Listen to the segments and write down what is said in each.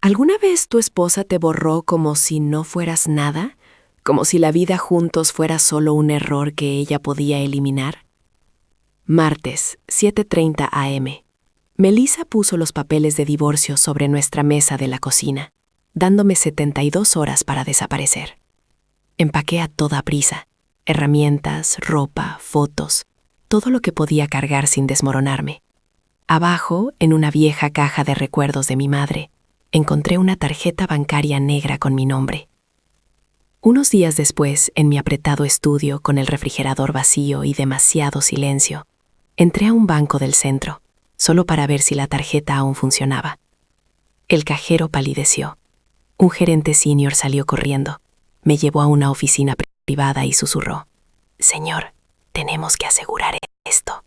¿Alguna vez tu esposa te borró como si no fueras nada? ¿Como si la vida juntos fuera solo un error que ella podía eliminar? Martes, 7:30 a.m. Melissa puso los papeles de divorcio sobre nuestra mesa de la cocina, dándome 72 horas para desaparecer. Empaqué a toda prisa, herramientas, ropa, fotos, todo lo que podía cargar sin desmoronarme. Abajo, en una vieja caja de recuerdos de mi madre, encontré una tarjeta bancaria negra con mi nombre. Unos días después, en mi apretado estudio con el refrigerador vacío y demasiado silencio, entré a un banco del centro, solo para ver si la tarjeta aún funcionaba. El cajero palideció. Un gerente senior salió corriendo. Me llevó a una oficina privada y susurró: «Señor, tenemos que asegurar esto».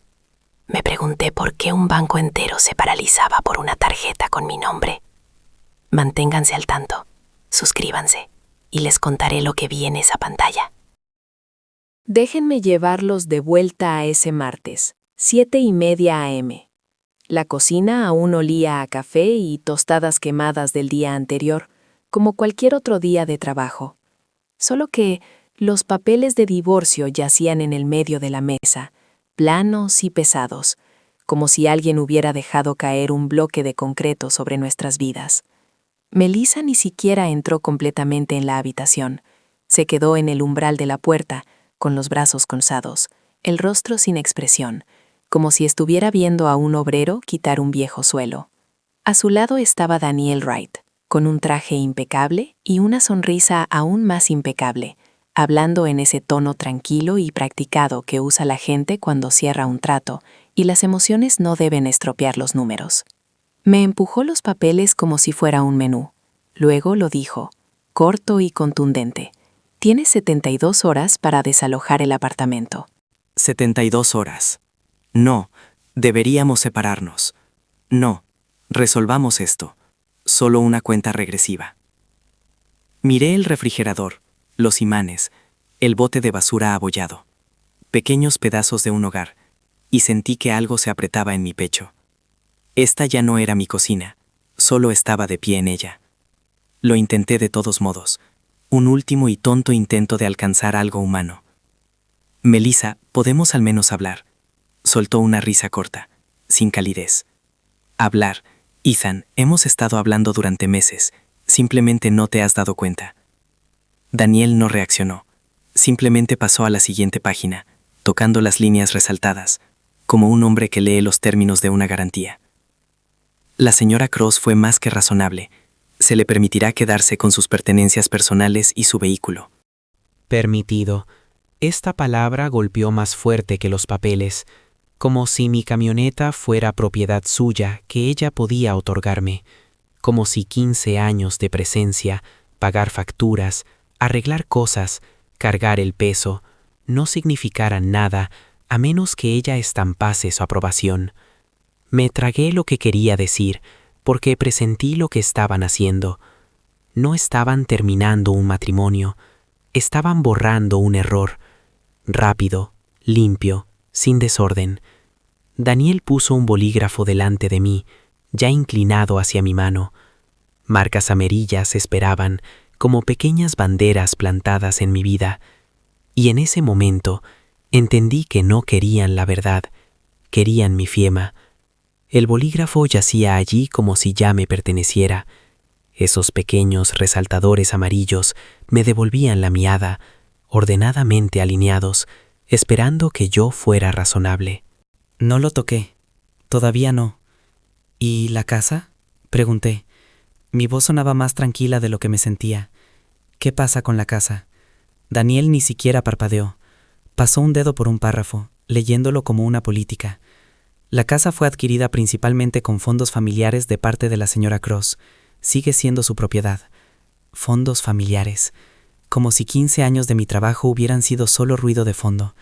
Me pregunté por qué un banco entero se paralizaba por una tarjeta con mi nombre. Manténganse al tanto, suscríbanse y les contaré lo que vi en esa pantalla. Déjenme llevarlos de vuelta a ese martes, 7:30 a.m. La cocina aún olía a café y tostadas quemadas del día anterior, como cualquier otro día de trabajo. Solo que los papeles de divorcio yacían en el medio de la mesa, planos y pesados, como si alguien hubiera dejado caer un bloque de concreto sobre nuestras vidas. Melissa ni siquiera entró completamente en la habitación. Se quedó en el umbral de la puerta, con los brazos cruzados, el rostro sin expresión, como si estuviera viendo a un obrero quitar un viejo suelo. A su lado estaba Daniel Wright, con un traje impecable y una sonrisa aún más impecable, hablando en ese tono tranquilo y practicado que usa la gente cuando cierra un trato, y las emociones no deben estropear los números. Me empujó los papeles como si fuera un menú. Luego lo dijo, corto y contundente: «Tienes 72 horas para desalojar el apartamento». 72 horas. No, deberíamos separarnos. No, resolvamos esto. Solo una cuenta regresiva. Miré el refrigerador, los imanes, el bote de basura abollado, pequeños pedazos de un hogar, y sentí que algo se apretaba en mi pecho. Esta ya no era mi cocina, solo estaba de pie en ella. Lo intenté de todos modos, un último y tonto intento de alcanzar algo humano. «Melissa, ¿podemos al menos hablar?», soltó una risa corta, sin calidez. «Hablar. Ethan, hemos estado hablando durante meses, simplemente no te has dado cuenta». Daniel no reaccionó, simplemente pasó a la siguiente página, tocando las líneas resaltadas, como un hombre que lee los términos de una garantía. La señora Cross fue más que razonable. Se le permitirá quedarse con sus pertenencias personales y su vehículo. Permitido. Esta palabra golpeó más fuerte que los papeles, como si mi camioneta fuera propiedad suya que ella podía otorgarme, como si 15 años de presencia, pagar facturas, arreglar cosas, cargar el peso, no significaran nada a menos que ella estampase su aprobación. Me tragué lo que quería decir, porque presentí lo que estaban haciendo. No estaban terminando un matrimonio, estaban borrando un error. Rápido, limpio, sin desorden. Daniel puso un bolígrafo delante de mí, ya inclinado hacia mi mano. Marcas amarillas esperaban, como pequeñas banderas plantadas en mi vida. Y en ese momento entendí que no querían la verdad, querían mi fiema. El bolígrafo yacía allí como si ya me perteneciera. Esos pequeños resaltadores amarillos me devolvían la miada, ordenadamente alineados, esperando que yo fuera razonable. No lo toqué. Todavía no. ¿Y la casa?, pregunté. Mi voz sonaba más tranquila de lo que me sentía. ¿Qué pasa con la casa? Daniel ni siquiera parpadeó. Pasó un dedo por un párrafo, leyéndolo como una política. La casa fue adquirida principalmente con fondos familiares de parte de la señora Cross. Sigue siendo su propiedad. Fondos familiares. Como si 15 años de mi trabajo hubieran sido solo ruido de fondo.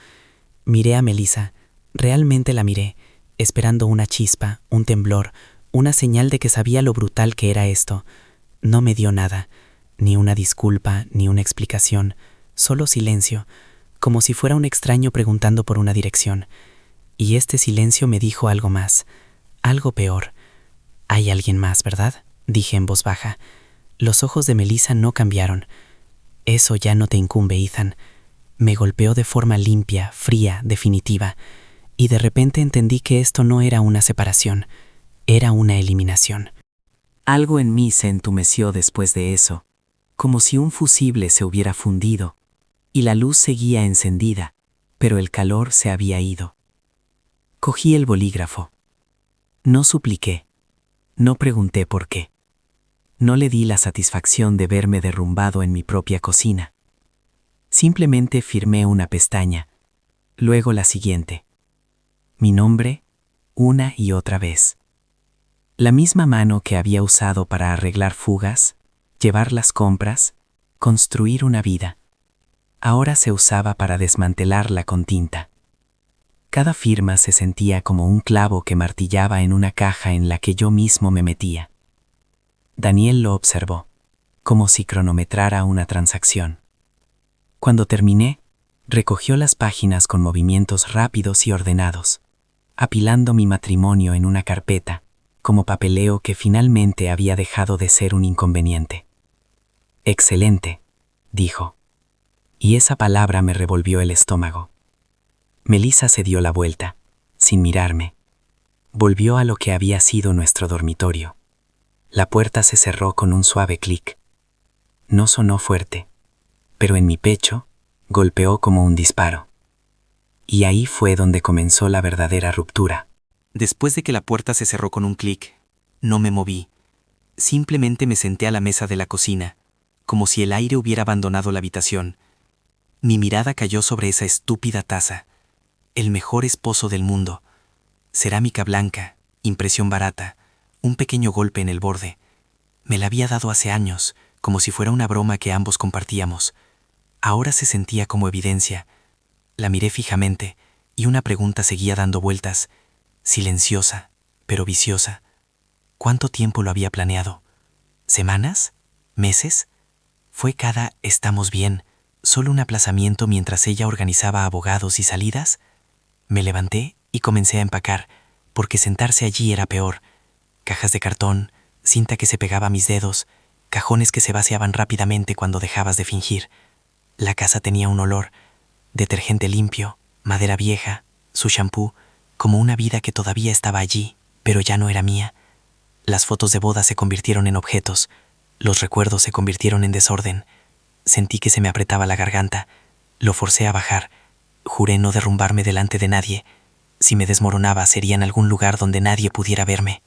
Miré a Melissa. Realmente la miré, esperando una chispa, un temblor, una señal de que sabía lo brutal que era esto. No me dio nada. Ni una disculpa, ni una explicación. Solo silencio, como si fuera un extraño preguntando por una dirección. Y este silencio me dijo algo más, algo peor. Hay alguien más, ¿verdad? dije en voz baja. Los ojos de Melissa no cambiaron. Eso ya no te incumbe, Ethan. Me golpeó de forma limpia, fría, definitiva, y de repente entendí que esto no era una separación, era una eliminación. Algo en mí se entumeció después de eso, como si un fusible se hubiera fundido, y la luz seguía encendida, pero el calor se había ido. Cogí el bolígrafo. No supliqué, no pregunté por qué. No le di la satisfacción de verme derrumbado en mi propia cocina. Simplemente firmé una pestaña, luego la siguiente. Mi nombre, una y otra vez. La misma mano que había usado para arreglar fugas, llevar las compras, construir una vida, ahora se usaba para desmantelarla con tinta. Cada firma se sentía como un clavo que martillaba en una caja en la que yo mismo me metía. Daniel lo observó, como si cronometrara una transacción. Cuando terminé, recogió las páginas con movimientos rápidos y ordenados, apilando mi matrimonio en una carpeta, como papeleo que finalmente había dejado de ser un inconveniente. «Excelente», dijo, y esa palabra me revolvió el estómago. Melissa se dio la vuelta, sin mirarme. Volvió a lo que había sido nuestro dormitorio. La puerta se cerró con un suave clic. No sonó fuerte, pero en mi pecho golpeó como un disparo. Y ahí fue donde comenzó la verdadera ruptura. Después de que la puerta se cerró con un clic, no me moví. Simplemente me senté a la mesa de la cocina, como si el aire hubiera abandonado la habitación. Mi mirada cayó sobre esa estúpida taza. El mejor esposo del mundo. Cerámica blanca, impresión barata, un pequeño golpe en el borde. Me la había dado hace años, como si fuera una broma que ambos compartíamos. Ahora se sentía como evidencia. La miré fijamente, y una pregunta seguía dando vueltas, silenciosa, pero viciosa. ¿Cuánto tiempo lo había planeado? ¿Semanas? ¿Meses? ¿Fue cada «estamos bien» solo un aplazamiento mientras ella organizaba abogados y salidas? Me levanté y comencé a empacar, porque sentarse allí era peor. Cajas de cartón, cinta que se pegaba a mis dedos, cajones que se vaciaban rápidamente cuando dejabas de fingir. La casa tenía un olor, detergente limpio, madera vieja, su shampoo, como una vida que todavía estaba allí, pero ya no era mía. Las fotos de boda se convirtieron en objetos, los recuerdos se convirtieron en desorden. Sentí que se me apretaba la garganta, lo forcé a bajar, juré no derrumbarme delante de nadie. Si me desmoronaba sería en algún lugar donde nadie pudiera verme.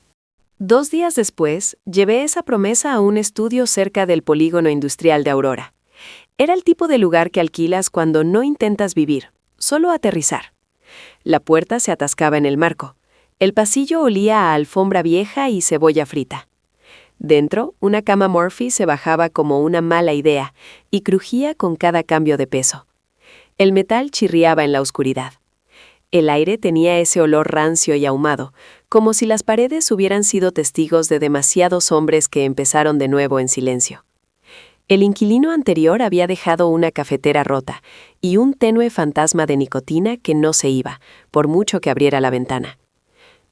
2 días después, llevé esa promesa a un estudio cerca del polígono industrial de Aurora. Era el tipo de lugar que alquilas cuando no intentas vivir, solo aterrizar. La puerta se atascaba en el marco. El pasillo olía a alfombra vieja y cebolla frita. Dentro, una cama Murphy se bajaba como una mala idea y crujía con cada cambio de peso. El metal chirriaba en la oscuridad. El aire tenía ese olor rancio y ahumado, como si las paredes hubieran sido testigos de demasiados hombres que empezaron de nuevo en silencio. El inquilino anterior había dejado una cafetera rota y un tenue fantasma de nicotina que no se iba, por mucho que abriera la ventana.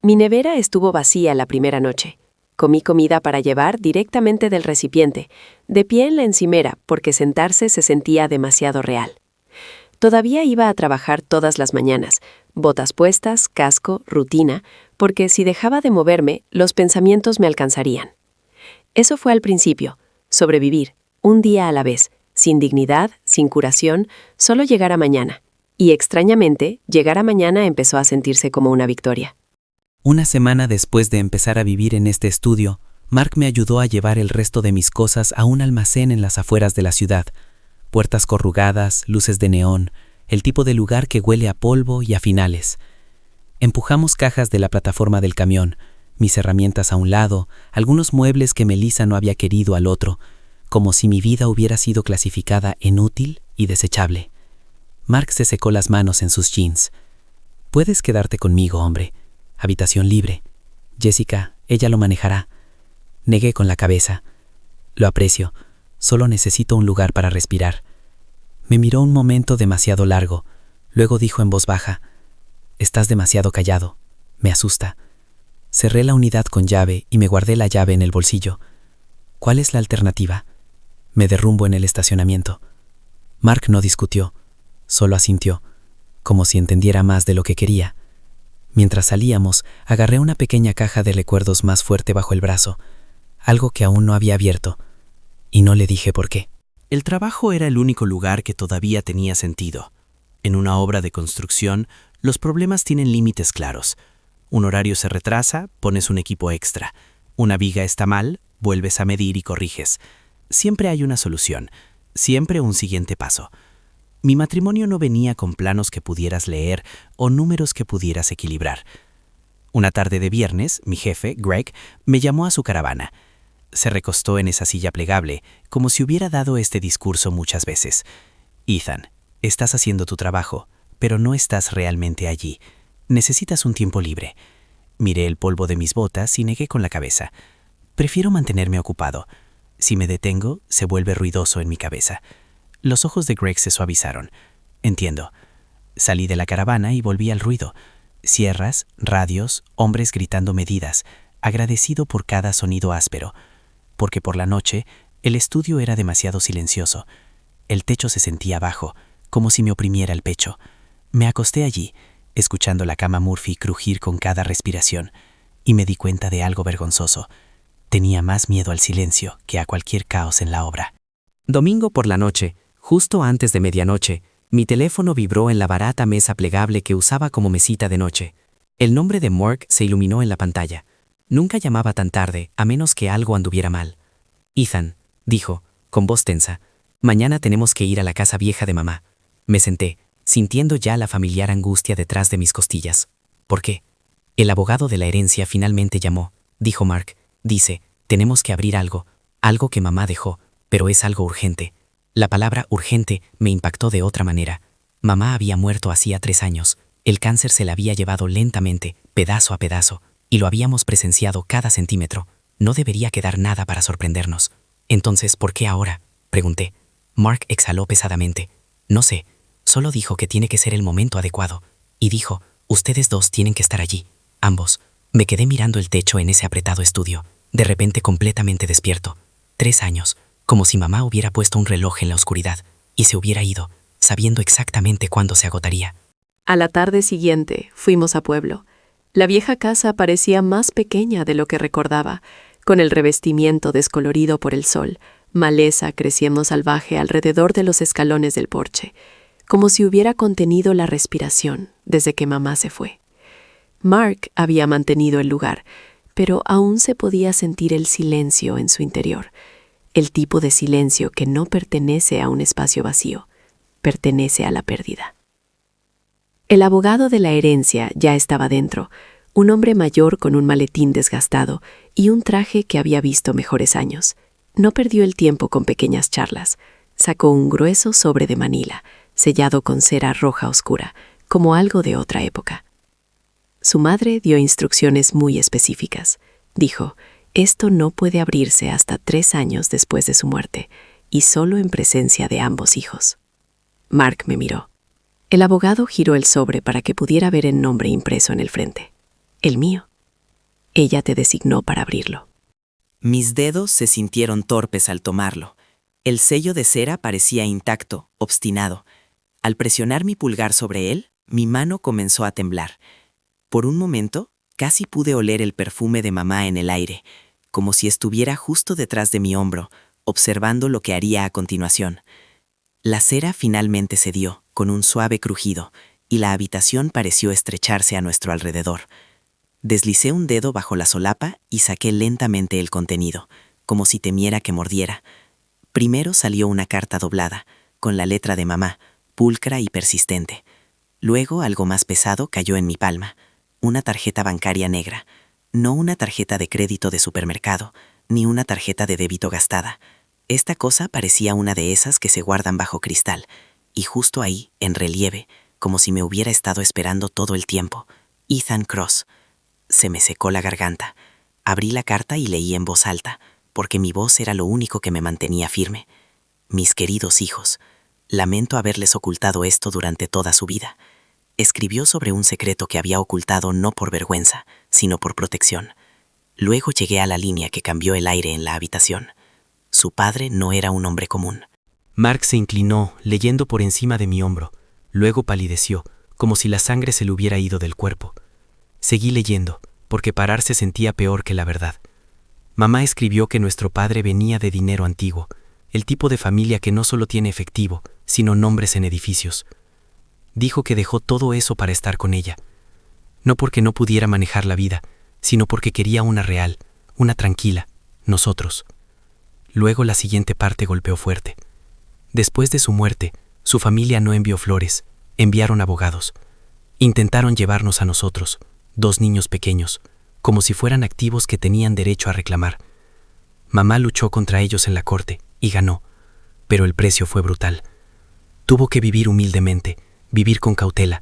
Mi nevera estuvo vacía la primera noche. Comí comida para llevar directamente del recipiente, de pie en la encimera, porque sentarse se sentía demasiado real. Todavía iba a trabajar todas las mañanas, botas puestas, casco, rutina, porque si dejaba de moverme, los pensamientos me alcanzarían. Eso fue al principio, sobrevivir, un día a la vez, sin dignidad, sin curación, solo llegar a mañana. Y extrañamente, llegar a mañana empezó a sentirse como una victoria. Una semana después de empezar a vivir en este estudio, Mark me ayudó a llevar el resto de mis cosas a un almacén en las afueras de la ciudad. Puertas corrugadas, luces de neón, el tipo de lugar que huele a polvo y a finales. Empujamos cajas de la plataforma del camión, mis herramientas a un lado, algunos muebles que Melissa no había querido al otro, como si mi vida hubiera sido clasificada en útil y desechable. Mark se secó las manos en sus jeans. «Puedes quedarte conmigo, hombre. Habitación libre. Jessica, ella lo manejará». Negué con la cabeza. «Lo aprecio. Solo necesito un lugar para respirar». Me miró un momento demasiado largo. Luego dijo en voz baja: «Estás demasiado callado. Me asusta». Cerré la unidad con llave y me guardé la llave en el bolsillo. ¿Cuál es la alternativa? Me derrumbo en el estacionamiento. Mark no discutió, solo asintió, como si entendiera más de lo que quería. Mientras salíamos, agarré una pequeña caja de recuerdos más fuerte bajo el brazo, algo que aún no había abierto, y no le dije por qué. El trabajo era el único lugar que todavía tenía sentido. En una obra de construcción, los problemas tienen límites claros. Un horario se retrasa, pones un equipo extra. Una viga está mal, vuelves a medir y corriges. Siempre hay una solución, siempre un siguiente paso. Mi matrimonio no venía con planos que pudieras leer o números que pudieras equilibrar. Una tarde de viernes, mi jefe, Greg, me llamó a su caravana. Se recostó en esa silla plegable, como si hubiera dado este discurso muchas veces. Ethan, estás haciendo tu trabajo, pero no estás realmente allí. Necesitas un tiempo libre. Miré el polvo de mis botas y negué con la cabeza. Prefiero mantenerme ocupado. Si me detengo, se vuelve ruidoso en mi cabeza. Los ojos de Greg se suavizaron. Entiendo. Salí de la caravana y volví al ruido. Sierras, radios, hombres gritando medidas, agradecido por cada sonido áspero. Porque por la noche, el estudio era demasiado silencioso. El techo se sentía bajo, como si me oprimiera el pecho. Me acosté allí, escuchando la cama Murphy crujir con cada respiración, y me di cuenta de algo vergonzoso. Tenía más miedo al silencio que a cualquier caos en la obra. Domingo por la noche, justo antes de medianoche, mi teléfono vibró en la barata mesa plegable que usaba como mesita de noche. El nombre de Mark se iluminó en la pantalla. Nunca llamaba tan tarde, a menos que algo anduviera mal. Ethan, dijo, con voz tensa, mañana tenemos que ir a la casa vieja de mamá. Me senté, sintiendo ya la familiar angustia detrás de mis costillas. ¿Por qué? El abogado de la herencia finalmente llamó, dijo Mark. Dice, tenemos que abrir algo que mamá dejó, pero es algo urgente. La palabra urgente me impactó de otra manera. Mamá había muerto hacía 3 años. El cáncer se la había llevado lentamente, pedazo a pedazo, y lo habíamos presenciado cada centímetro. No debería quedar nada para sorprendernos. Entonces, ¿por qué ahora? Pregunté. Mark exhaló pesadamente. No sé, solo dijo que tiene que ser el momento adecuado. Y dijo, ustedes dos tienen que estar allí, ambos. Me quedé mirando el techo en ese apretado estudio, de repente completamente despierto. 3 años, como si mamá hubiera puesto un reloj en la oscuridad y se hubiera ido, sabiendo exactamente cuándo se agotaría. A la tarde siguiente fuimos a Pueblo. La vieja casa parecía más pequeña de lo que recordaba, con el revestimiento descolorido por el sol, maleza creciendo salvaje alrededor de los escalones del porche, como si hubiera contenido la respiración desde que mamá se fue. Mark había mantenido el lugar, pero aún se podía sentir el silencio en su interior, el tipo de silencio que no pertenece a un espacio vacío, pertenece a la pérdida. El abogado de la herencia ya estaba dentro, un hombre mayor con un maletín desgastado y un traje que había visto mejores años. No perdió el tiempo con pequeñas charlas. Sacó un grueso sobre de Manila, sellado con cera roja oscura, como algo de otra época. Su madre dio instrucciones muy específicas. Dijo, esto no puede abrirse hasta 3 años después de su muerte, y solo en presencia de ambos hijos. Mark me miró. El abogado giró el sobre para que pudiera ver el nombre impreso en el frente. El mío. Ella te designó para abrirlo. Mis dedos se sintieron torpes al tomarlo. El sello de cera parecía intacto, obstinado. Al presionar mi pulgar sobre él, mi mano comenzó a temblar. Por un momento, casi pude oler el perfume de mamá en el aire, como si estuviera justo detrás de mi hombro, observando lo que haría a continuación. La cera finalmente cedió, con un suave crujido, y la habitación pareció estrecharse a nuestro alrededor. Deslicé un dedo bajo la solapa y saqué lentamente el contenido, como si temiera que mordiera. Primero salió una carta doblada, con la letra de mamá, pulcra y persistente. Luego algo más pesado cayó en mi palma. Una tarjeta bancaria negra, no una tarjeta de crédito de supermercado, ni una tarjeta de débito gastada. Esta cosa parecía una de esas que se guardan bajo cristal, y justo ahí, en relieve, como si me hubiera estado esperando todo el tiempo, Ethan Cross. Se me secó la garganta. Abrí la carta y leí en voz alta, porque mi voz era lo único que me mantenía firme. Mis queridos hijos, lamento haberles ocultado esto durante toda su vida. Escribió sobre un secreto que había ocultado no por vergüenza, sino por protección. Luego llegué a la línea que cambió el aire en la habitación. Su padre no era un hombre común. Mark se inclinó, leyendo por encima de mi hombro. Luego palideció, como si la sangre se le hubiera ido del cuerpo. Seguí leyendo, porque parar se sentía peor que la verdad. Mamá escribió que nuestro padre venía de dinero antiguo, el tipo de familia que no solo tiene efectivo, sino nombres en edificios. Dijo que dejó todo eso para estar con ella. No porque no pudiera manejar la vida, sino porque quería una real, una tranquila, nosotros. Luego la siguiente parte golpeó fuerte. Después de su muerte, su familia no envió flores, enviaron abogados. Intentaron llevarnos a nosotros, 2 niños pequeños, como si fueran activos que tenían derecho a reclamar. Mamá luchó contra ellos en la corte y ganó, pero el precio fue brutal. Tuvo que vivir humildemente, vivir con cautela,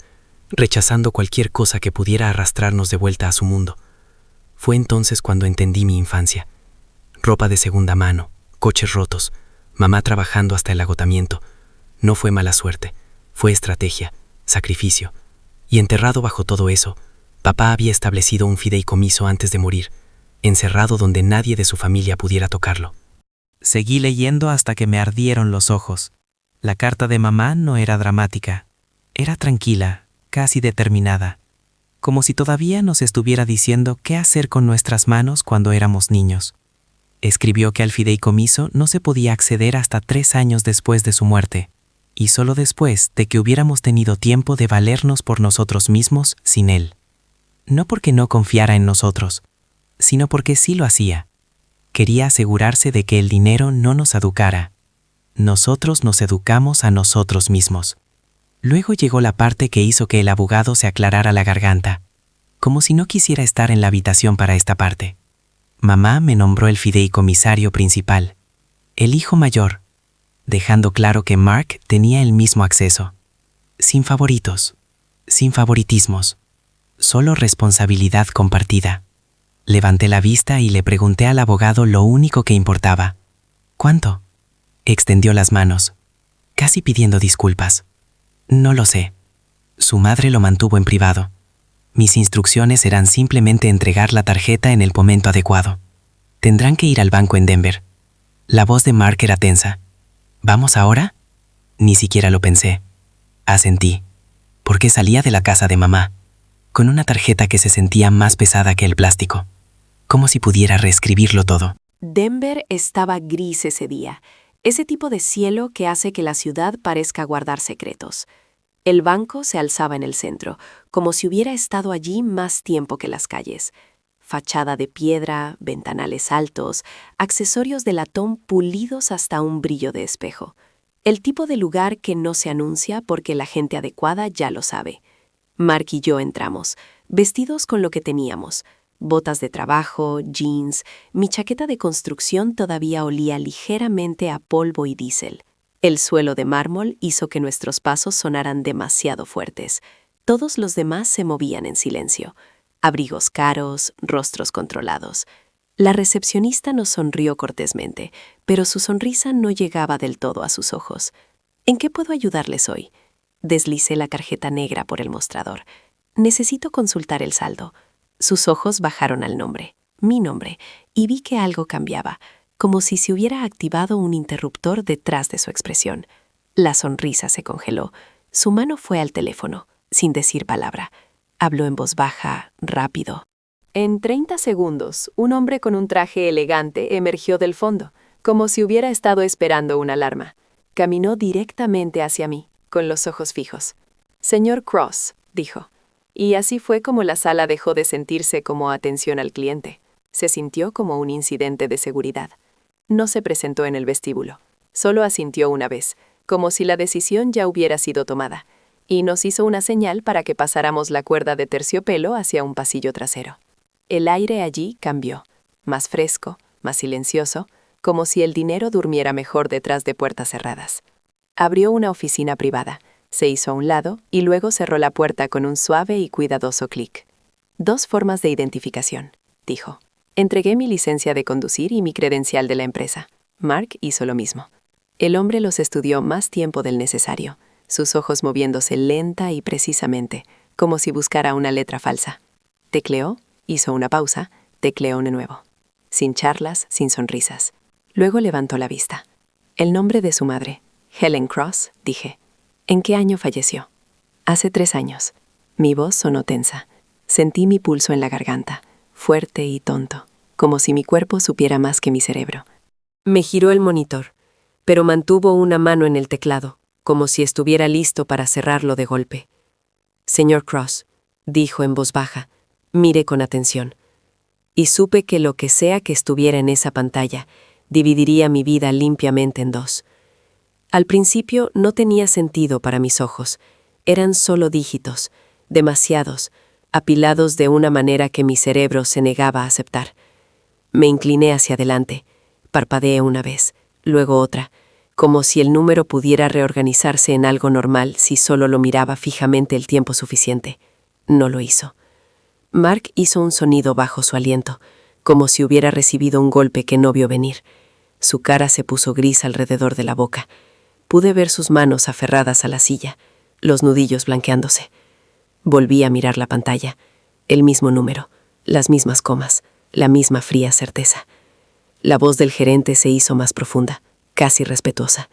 rechazando cualquier cosa que pudiera arrastrarnos de vuelta a su mundo. Fue entonces cuando entendí mi infancia. Ropa de segunda mano, coches rotos, mamá trabajando hasta el agotamiento. No fue mala suerte, fue estrategia, sacrificio. Y enterrado bajo todo eso, papá había establecido un fideicomiso antes de morir, encerrado donde nadie de su familia pudiera tocarlo. Seguí leyendo hasta que me ardieron los ojos. La carta de mamá no era dramática. Era tranquila, casi determinada. Como si todavía nos estuviera diciendo qué hacer con nuestras manos cuando éramos niños. Escribió que al fideicomiso no se podía acceder hasta 3 años después de su muerte, y solo después de que hubiéramos tenido tiempo de valernos por nosotros mismos sin él. No porque no confiara en nosotros, sino porque sí lo hacía. Quería asegurarse de que el dinero no nos educara. Nosotros nos educamos a nosotros mismos. Luego llegó la parte que hizo que el abogado se aclarara la garganta, como si no quisiera estar en la habitación para esta parte. Mamá me nombró el fideicomisario principal, el hijo mayor, dejando claro que Mark tenía el mismo acceso. Sin favoritos, sin favoritismos, solo responsabilidad compartida. Levanté la vista y le pregunté al abogado lo único que importaba. ¿Cuánto? Extendió las manos, casi pidiendo disculpas. No lo sé. Su madre lo mantuvo en privado. Mis instrucciones eran simplemente entregar la tarjeta en el momento adecuado. Tendrán que ir al banco en Denver. La voz de Mark era tensa. ¿Vamos ahora? Ni siquiera lo pensé. Asentí, porque salía de la casa de mamá, con una tarjeta que se sentía más pesada que el plástico, como si pudiera reescribirlo todo. Denver estaba gris ese día, ese tipo de cielo que hace que la ciudad parezca guardar secretos. El banco se alzaba en el centro, como si hubiera estado allí más tiempo que las calles. Fachada de piedra, ventanales altos, accesorios de latón pulidos hasta un brillo de espejo. El tipo de lugar que no se anuncia porque la gente adecuada ya lo sabe. Mark y yo entramos, vestidos con lo que teníamos. Botas de trabajo, jeans, mi chaqueta de construcción todavía olía ligeramente a polvo y diésel. El suelo de mármol hizo que nuestros pasos sonaran demasiado fuertes. Todos los demás se movían en silencio. Abrigos caros, rostros controlados. La recepcionista nos sonrió cortésmente, pero su sonrisa no llegaba del todo a sus ojos. ¿En qué puedo ayudarles hoy? Deslicé la tarjeta negra por el mostrador. Necesito consultar el saldo. Sus ojos bajaron al nombre, mi nombre, y vi que algo cambiaba, como si se hubiera activado un interruptor detrás de su expresión. La sonrisa se congeló. Su mano fue al teléfono, sin decir palabra. Habló en voz baja, rápido. En 30 segundos, un hombre con un traje elegante emergió del fondo, como si hubiera estado esperando una alarma. Caminó directamente hacia mí, con los ojos fijos. «Señor Cross», dijo. Y así fue como la sala dejó de sentirse como atención al cliente. Se sintió como un incidente de seguridad. No se presentó en el vestíbulo. Solo asintió una vez, como si la decisión ya hubiera sido tomada, y nos hizo una señal para que pasáramos la cuerda de terciopelo hacia un pasillo trasero. El aire allí cambió, más fresco, más silencioso, como si el dinero durmiera mejor detrás de puertas cerradas. Abrió una oficina privada, se hizo a un lado y luego cerró la puerta con un suave y cuidadoso clic. 2 formas de identificación, dijo. Entregué mi licencia de conducir y mi credencial de la empresa. Mark hizo lo mismo. El hombre los estudió más tiempo del necesario, sus ojos moviéndose lenta y precisamente, como si buscara una letra falsa. Tecleó, hizo una pausa, tecleó de nuevo. Sin charlas, sin sonrisas. Luego levantó la vista. El nombre de su madre, Helen Cross, dije. ¿En qué año falleció? Hace 3 años. Mi voz sonó tensa. Sentí mi pulso en la garganta, fuerte y tonto, como si mi cuerpo supiera más que mi cerebro. Me giró el monitor, pero mantuvo una mano en el teclado, como si estuviera listo para cerrarlo de golpe. Señor Cross, dijo en voz baja, miré con atención. Y supe que lo que sea que estuviera en esa pantalla dividiría mi vida limpiamente en 2. Al principio no tenía sentido para mis ojos. Eran solo dígitos, demasiados, apilados de una manera que mi cerebro se negaba a aceptar. Me incliné hacia adelante, parpadeé una vez, luego otra, como si el número pudiera reorganizarse en algo normal si solo lo miraba fijamente el tiempo suficiente. No lo hizo. Mark hizo un sonido bajo su aliento, como si hubiera recibido un golpe que no vio venir. Su cara se puso gris alrededor de la boca. Pude ver sus manos aferradas a la silla, los nudillos blanqueándose. Volví a mirar la pantalla. El mismo número, las mismas comas, la misma fría certeza. La voz del gerente se hizo más profunda, casi respetuosa.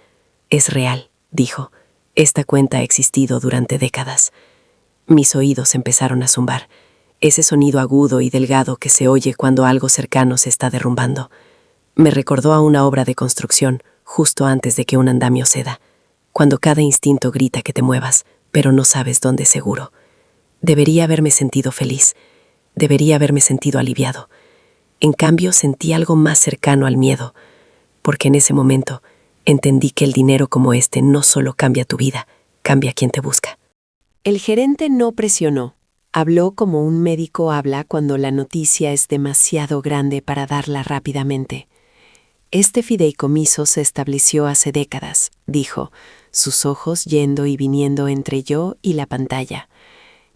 Es real, dijo. Esta cuenta ha existido durante décadas. Mis oídos empezaron a zumbar. Ese sonido agudo y delgado que se oye cuando algo cercano se está derrumbando. Me recordó a una obra de construcción, justo antes de que un andamio ceda, cuando cada instinto grita que te muevas, pero no sabes dónde seguro. Debería haberme sentido feliz, debería haberme sentido aliviado. En cambio, sentí algo más cercano al miedo, porque en ese momento entendí que el dinero como este no solo cambia tu vida, cambia a quien te busca. El gerente no presionó. Habló como un médico habla cuando la noticia es demasiado grande para darla rápidamente. Este fideicomiso se estableció hace décadas, dijo, sus ojos yendo y viniendo entre yo y la pantalla.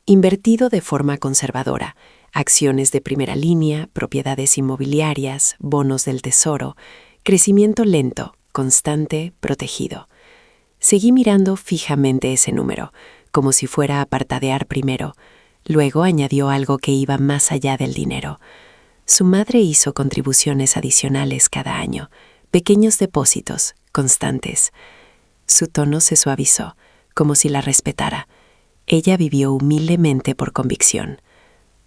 Invertido de forma conservadora, acciones de primera línea, propiedades inmobiliarias, bonos del tesoro, crecimiento lento, constante, protegido. Seguí mirando fijamente ese número, como si fuera a parpadear primero. Luego añadió algo que iba más allá del dinero. Su madre hizo contribuciones adicionales cada año, pequeños depósitos, constantes. Su tono se suavizó, como si la respetara. Ella vivió humildemente por convicción.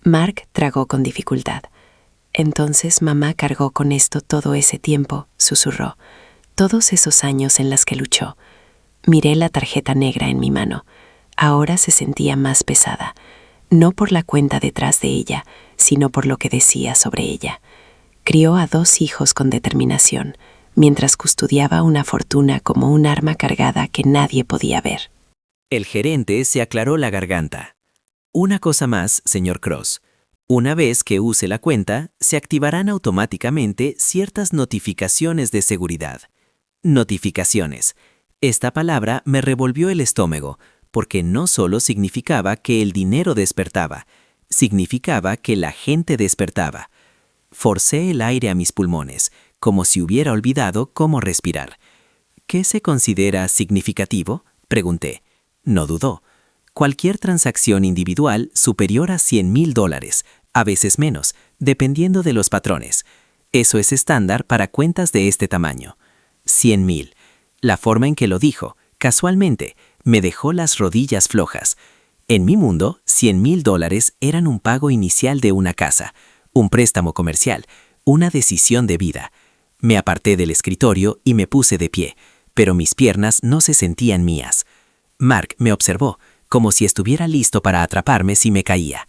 Mark tragó con dificultad. Entonces mamá cargó con esto todo ese tiempo, susurró. Todos esos años en las que luchó. Miré la tarjeta negra en mi mano. Ahora se sentía más pesada. No por la cuenta detrás de ella, sino por lo que decía sobre ella. Crió a 2 hijos con determinación, mientras custodiaba una fortuna como un arma cargada que nadie podía ver. El gerente se aclaró la garganta. Una cosa más, señor Cross. Una vez que use la cuenta, se activarán automáticamente ciertas notificaciones de seguridad. Notificaciones. Esta palabra me revolvió el estómago, porque no solo significaba que el dinero despertaba, significaba que la gente despertaba. Forcé el aire a mis pulmones, como si hubiera olvidado cómo respirar. ¿Qué se considera significativo?, pregunté. No dudó. Cualquier transacción individual superior a $100,000, a veces menos, dependiendo de los patrones. Eso es estándar para cuentas de este tamaño. 100,000. La forma en que lo dijo, casualmente, me dejó las rodillas flojas. En mi mundo, $100,000 eran un pago inicial de una casa, un préstamo comercial, una decisión de vida. Me aparté del escritorio y me puse de pie, pero mis piernas no se sentían mías. Mark me observó, como si estuviera listo para atraparme si me caía.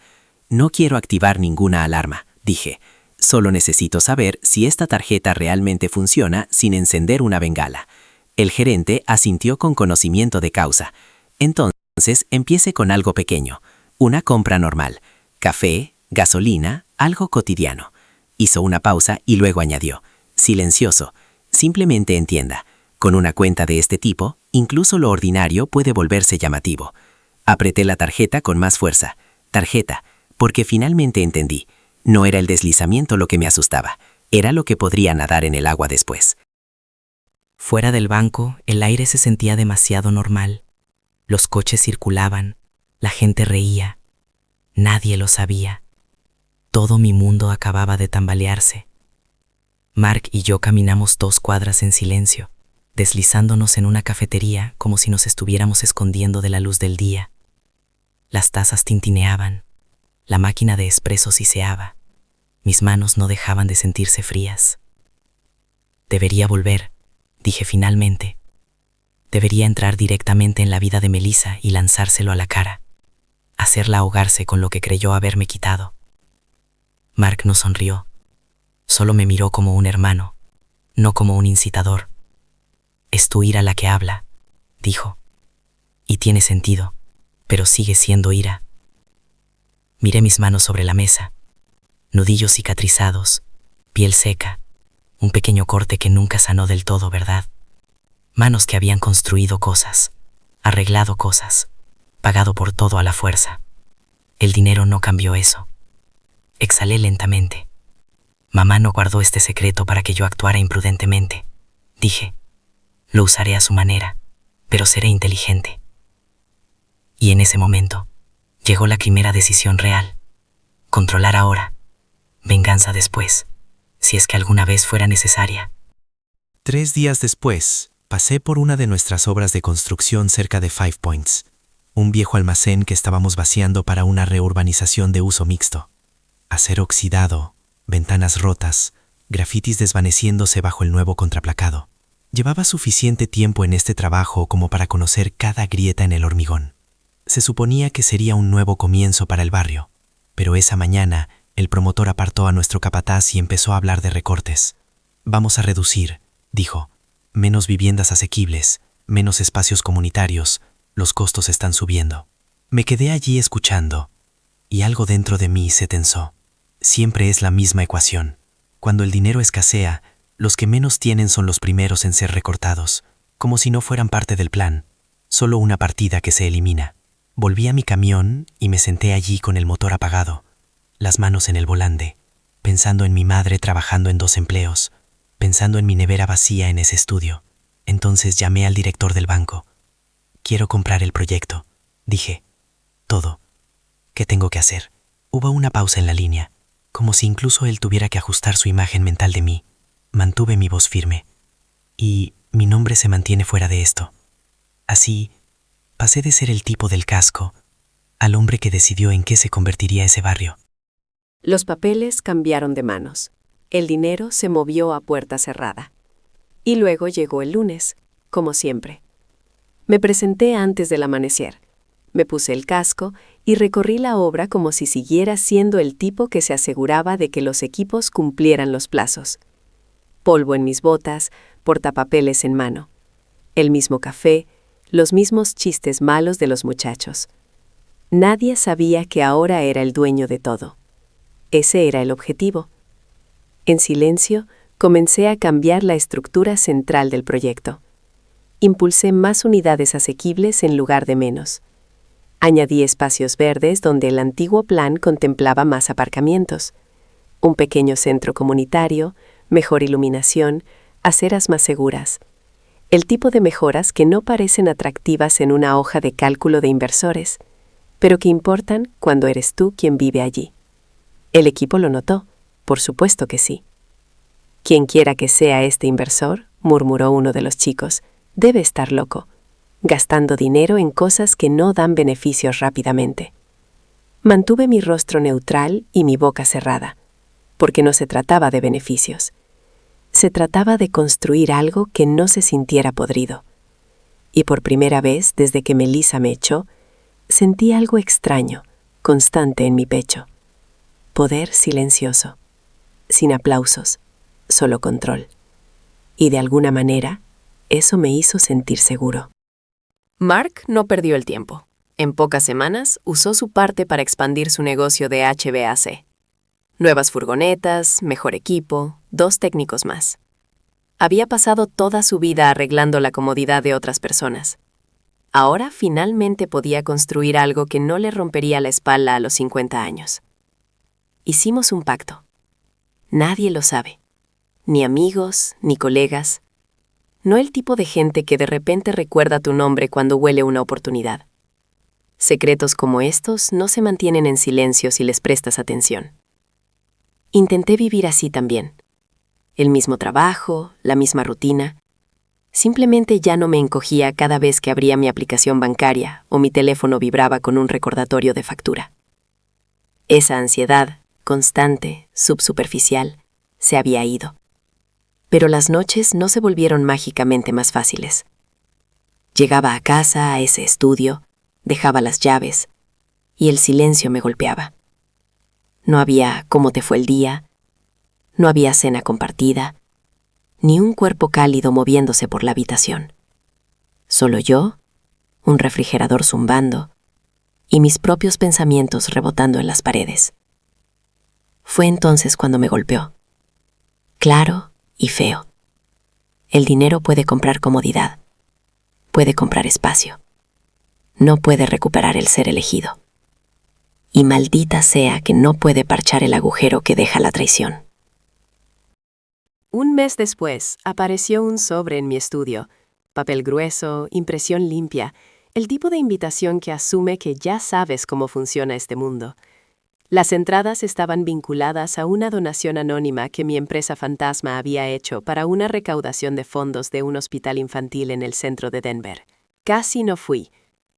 No quiero activar ninguna alarma, dije. Solo necesito saber si esta tarjeta realmente funciona sin encender una bengala. El gerente asintió con conocimiento de causa. Entonces, empiece con algo pequeño. Una compra normal. Café, gasolina, algo cotidiano. Hizo una pausa y luego añadió. Silencioso. Simplemente entienda. Con una cuenta de este tipo, incluso lo ordinario puede volverse llamativo. Apreté la tarjeta con más fuerza. Tarjeta, porque finalmente entendí. No era el deslizamiento lo que me asustaba. Era lo que podría nadar en el agua después. Fuera del banco, el aire se sentía demasiado normal. Los coches circulaban, la gente reía. Nadie lo sabía. Todo mi mundo acababa de tambalearse. Mark y yo caminamos 2 cuadras en silencio, deslizándonos en una cafetería como si nos estuviéramos escondiendo de la luz del día. Las tazas tintineaban, la máquina de espresso siseaba, mis manos no dejaban de sentirse frías. Debería volver, dije finalmente. Debería entrar directamente en la vida de Melissa y lanzárselo a la cara, hacerla ahogarse con lo que creyó haberme quitado. Mark no sonrió, solo me miró como un hermano, no como un incitador. Es tu ira la que habla, dijo. Y tiene sentido, pero sigue siendo ira. Miré mis manos sobre la mesa, nudillos cicatrizados, piel seca, un pequeño corte que nunca sanó del todo, ¿verdad? Manos que habían construido cosas, arreglado cosas, pagado por todo a la fuerza. El dinero no cambió eso. Exhalé lentamente. Mamá no guardó este secreto para que yo actuara imprudentemente. Dije, lo usaré a su manera, pero seré inteligente. Y en ese momento, llegó la primera decisión real. Controlar ahora, venganza después, si es que alguna vez fuera necesaria. 3 días después, pasé por una de nuestras obras de construcción cerca de Five Points, un viejo almacén que estábamos vaciando para una reurbanización de uso mixto. Acero oxidado, ventanas rotas, grafitis desvaneciéndose bajo el nuevo contraplacado. Llevaba suficiente tiempo en este trabajo como para conocer cada grieta en el hormigón. Se suponía que sería un nuevo comienzo para el barrio, pero esa mañana el promotor apartó a nuestro capataz y empezó a hablar de recortes. Vamos a reducir, dijo. Menos viviendas asequibles, menos espacios comunitarios, los costos están subiendo. Me quedé allí escuchando, y algo dentro de mí se tensó. Siempre es la misma ecuación. Cuando el dinero escasea, los que menos tienen son los primeros en ser recortados, como si no fueran parte del plan, solo una partida que se elimina. Volví a mi camión y me senté allí con el motor apagado, las manos en el volante, pensando en mi madre trabajando en 2 empleos, pensando en mi nevera vacía en ese estudio. Entonces llamé al director del banco. Quiero comprar el proyecto, dije. Todo. ¿Qué tengo que hacer? Hubo una pausa en la línea, como si incluso él tuviera que ajustar su imagen mental de mí. Mantuve mi voz firme. Y mi nombre se mantiene fuera de esto. Así, pasé de ser el tipo del casco al hombre que decidió en qué se convertiría ese barrio. Los papeles cambiaron de manos. El dinero se movió a puerta cerrada. Y luego llegó el lunes, como siempre. Me presenté antes del amanecer. Me puse el casco y recorrí la obra como si siguiera siendo el tipo que se aseguraba de que los equipos cumplieran los plazos. Polvo en mis botas, portapapeles en mano. El mismo café, los mismos chistes malos de los muchachos. Nadie sabía que ahora era el dueño de todo. Ese era el objetivo. En silencio, comencé a cambiar la estructura central del proyecto. Impulsé más unidades asequibles en lugar de menos. Añadí espacios verdes donde el antiguo plan contemplaba más aparcamientos. Un pequeño centro comunitario, mejor iluminación, aceras más seguras. El tipo de mejoras que no parecen atractivas en una hoja de cálculo de inversores, pero que importan cuando eres tú quien vive allí. El equipo lo notó, por supuesto que sí. Quien quiera que sea este inversor, murmuró uno de los chicos, debe estar loco, gastando dinero en cosas que no dan beneficios rápidamente. Mantuve mi rostro neutral y mi boca cerrada, porque no se trataba de beneficios. Se trataba de construir algo que no se sintiera podrido. Y por primera vez desde que Melissa me echó, sentí algo extraño, constante en mi pecho. Poder silencioso, sin aplausos, solo control. Y de alguna manera, eso me hizo sentir seguro. Mark no perdió el tiempo. En pocas semanas, usó su parte para expandir su negocio de HVAC. Nuevas furgonetas, mejor equipo, 2 técnicos más. Había pasado toda su vida arreglando la comodidad de otras personas. Ahora finalmente podía construir algo que no le rompería la espalda a los 50 años. Hicimos un pacto. Nadie lo sabe. Ni amigos, ni colegas. No el tipo de gente que de repente recuerda tu nombre cuando huele una oportunidad. Secretos como estos no se mantienen en silencio si les prestas atención. Intenté vivir así también. El mismo trabajo, la misma rutina. Simplemente ya no me encogía cada vez que abría mi aplicación bancaria o mi teléfono vibraba con un recordatorio de factura. Esa ansiedad, constante, subsuperficial, se había ido. Pero las noches no se volvieron mágicamente más fáciles. Llegaba a casa, a ese estudio, dejaba las llaves, y el silencio me golpeaba. No había cómo te fue el día, no había cena compartida, ni un cuerpo cálido moviéndose por la habitación. Solo yo, un refrigerador zumbando, y mis propios pensamientos rebotando en las paredes. Fue entonces cuando me golpeó. Claro y feo. El dinero puede comprar comodidad, puede comprar espacio. No puede recuperar el ser elegido. Y maldita sea que no puede parchar el agujero que deja la traición. Un mes después, apareció un sobre en mi estudio. Papel grueso, impresión limpia, el tipo de invitación que asume que ya sabes cómo funciona este mundo. Las entradas estaban vinculadas a una donación anónima que mi empresa fantasma había hecho para una recaudación de fondos de un hospital infantil en el centro de Denver. Casi no fui.